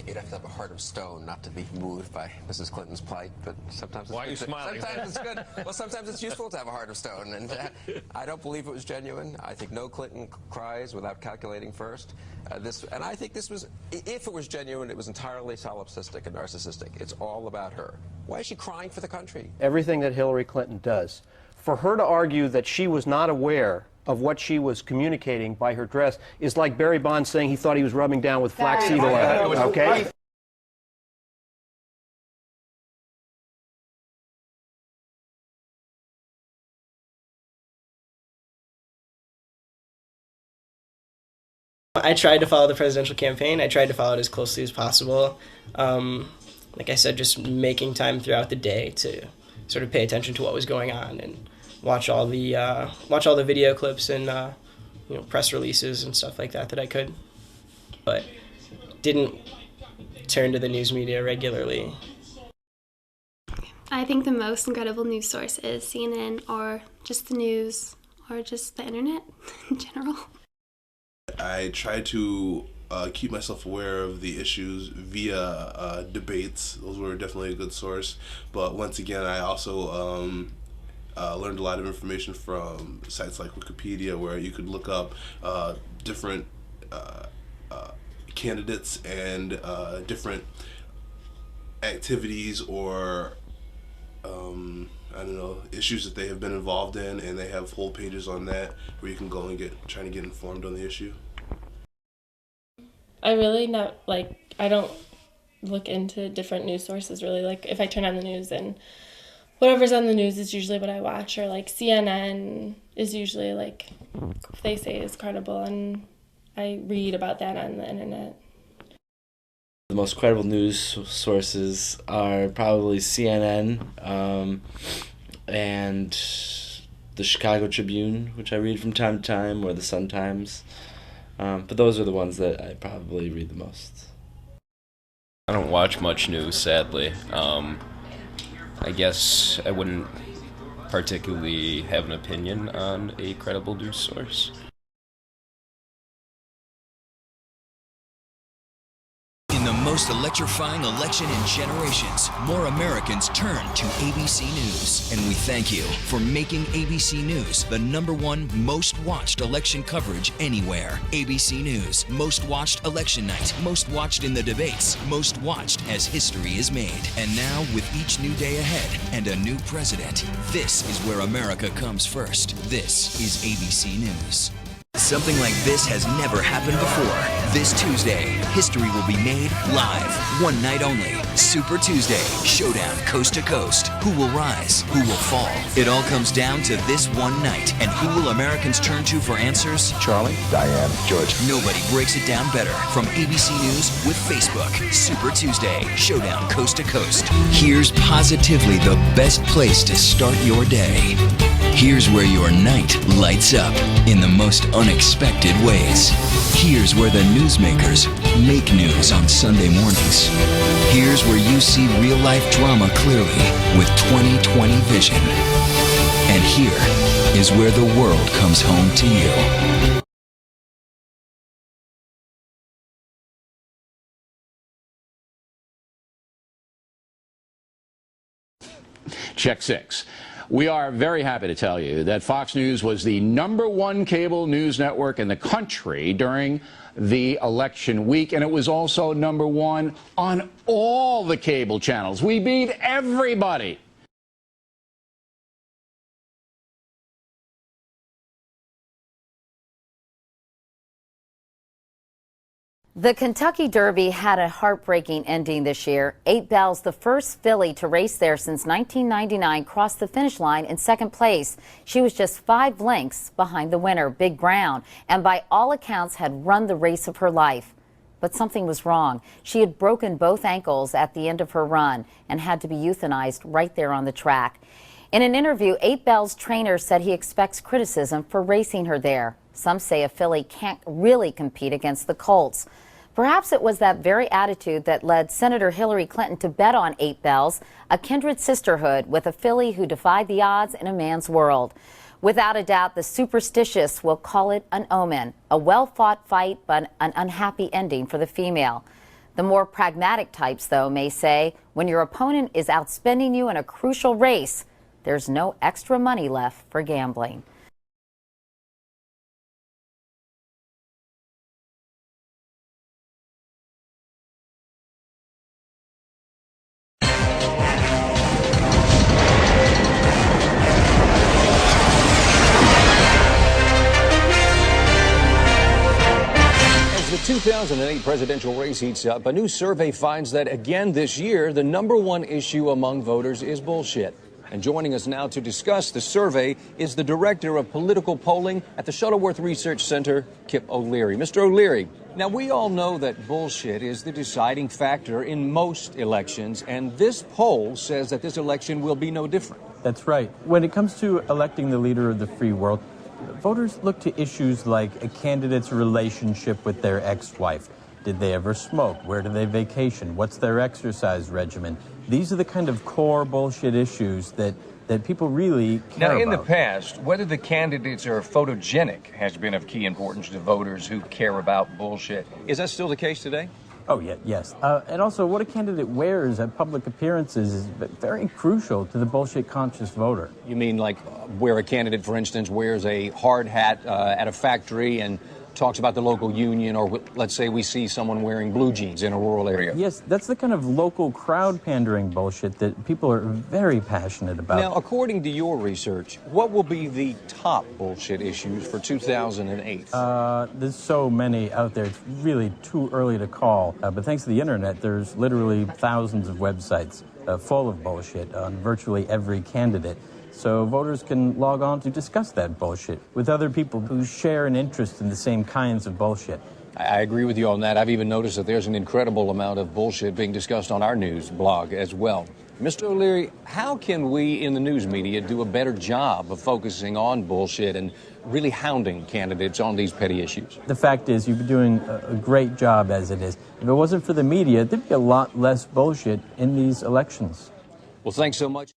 You'd have to have a heart of stone not to be moved by Mrs. Clinton's plight, but sometimes it's Why are you smiling? Sometimes it's good. Well, sometimes it's useful to have a heart of stone, and I don't believe it was genuine. I think no Clinton cries without calculating first. And I think this was, if it was genuine, it was entirely solipsistic and narcissistic. It's all about her. Why is she crying for the country? Everything that Hillary Clinton does, for her to argue that she was not aware of what she was communicating by her dress is like Barry Bonds saying he thought he was rubbing down with flaxseed oil. Okay? I tried to follow the presidential campaign. I tried to follow it as closely as possible. Like I said, just making time throughout the day to sort of pay attention to what was going on and watch all the video clips and press releases and stuff like that I could, but didn't turn to the news media regularly. I think the most incredible news source is CNN or just the news or just the internet in general. I try to keep myself aware of the issues via debates. Those were definitely a good source. But once again, I also learned a lot of information from sites like Wikipedia, where you could look up different candidates and different activities or I don't know, issues that they have been involved in, and they have whole pages on that where you can go and try to get informed on the issue. I really I don't look into different news sources really. Like if I turn on the news and whatever's on the news is usually what I watch, or like CNN is usually like they say is credible, and I read about that on the internet. The most credible news sources are probably CNN and the Chicago Tribune, which I read from time to time, or the Sun-Times. But those are the ones that I probably read the most. I don't watch much news, sadly. I guess I wouldn't particularly have an opinion on a credible news source. The most electrifying election in generations, more Americans turn to ABC News. And we thank you for making ABC News the #1 most watched election coverage anywhere. ABC News, most watched election night, most watched in the debates, most watched as history is made. And now, with each new day ahead and a new president, this is where America comes first. This is ABC News. Something like this has never happened before. This Tuesday, history will be made live. One night only. Super Tuesday. Showdown coast to coast. Who will rise? Who will fall? It all comes down to this one night. And who will Americans turn to for answers? Charlie, Diane, George. Nobody breaks it down better. From ABC News with Facebook. Super Tuesday. Showdown coast to coast. Here's positively the best place to start your day. Here's where your night lights up in the most unexpected ways. Here's where the newsmakers make news on Sunday mornings. Here's where you see real-life drama clearly with 20/20 vision. And here is where the world comes home to you. Check 6. We are very happy to tell you that Fox News was the #1 cable news network in the country during the election week, and it was also #1 on all the cable channels. We beat everybody. The Kentucky Derby had a heartbreaking ending this year. 8 Bells, the first filly to race there since 1999, crossed the finish line in second place. She was just 5 lengths behind the winner, Big Brown, and by all accounts had run the race of her life. But something was wrong. She had broken both ankles at the end of her run and had to be euthanized right there on the track. In an interview, 8 Bells' trainer said he expects criticism for racing her there. Some say a filly can't really compete against the Colts. Perhaps it was that very attitude that led Senator Hillary Clinton to bet on 8 Bells, a kindred sisterhood with a filly who defied the odds in a man's world. Without a doubt, the superstitious will call it an omen, a well-fought fight, but an unhappy ending for the female. The more pragmatic types, though, may say when your opponent is outspending you in a crucial race, there's no extra money left for gambling. The 2008 presidential race heats up. A new survey finds that again this year, the #1 issue among voters is bullshit. And joining us now to discuss the survey is the director of political polling at the Shuttleworth Research Center, Kip O'Leary. Mr. O'Leary, now we all know that bullshit is the deciding factor in most elections, and this poll says that this election will be no different. That's right. When it comes to electing the leader of the free world, voters look to issues like a candidate's relationship with their ex-wife. Did they ever smoke? Where do they vacation? What's their exercise regimen? These are the kind of core bullshit issues that people really care about. Now, in the past, whether the candidates are photogenic has been of key importance to voters who care about bullshit. Is that still the case today? Oh, yeah, yes. And also, what a candidate wears at public appearances is very crucial to the bullshit-conscious voter. You mean like where a candidate, for instance, wears a hard hat at a factory and talks about the local union, or let's say we see someone wearing blue jeans in a rural area? Yes, that's the kind of local crowd-pandering bullshit that people are very passionate about. Now, according to your research, what will be the top bullshit issues for 2008? There's so many out there, it's really too early to call. But thanks to the internet, there's literally thousands of websites full of bullshit on virtually every candidate. So voters can log on to discuss that bullshit with other people who share an interest in the same kinds of bullshit. I agree with you on that. I've even noticed that there's an incredible amount of bullshit being discussed on our news blog as well. Mr. O'Leary, how can we in the news media do a better job of focusing on bullshit and really hounding candidates on these petty issues? The fact is, you've been doing a great job as it is. If it wasn't for the media, there'd be a lot less bullshit in these elections. Well, thanks so much.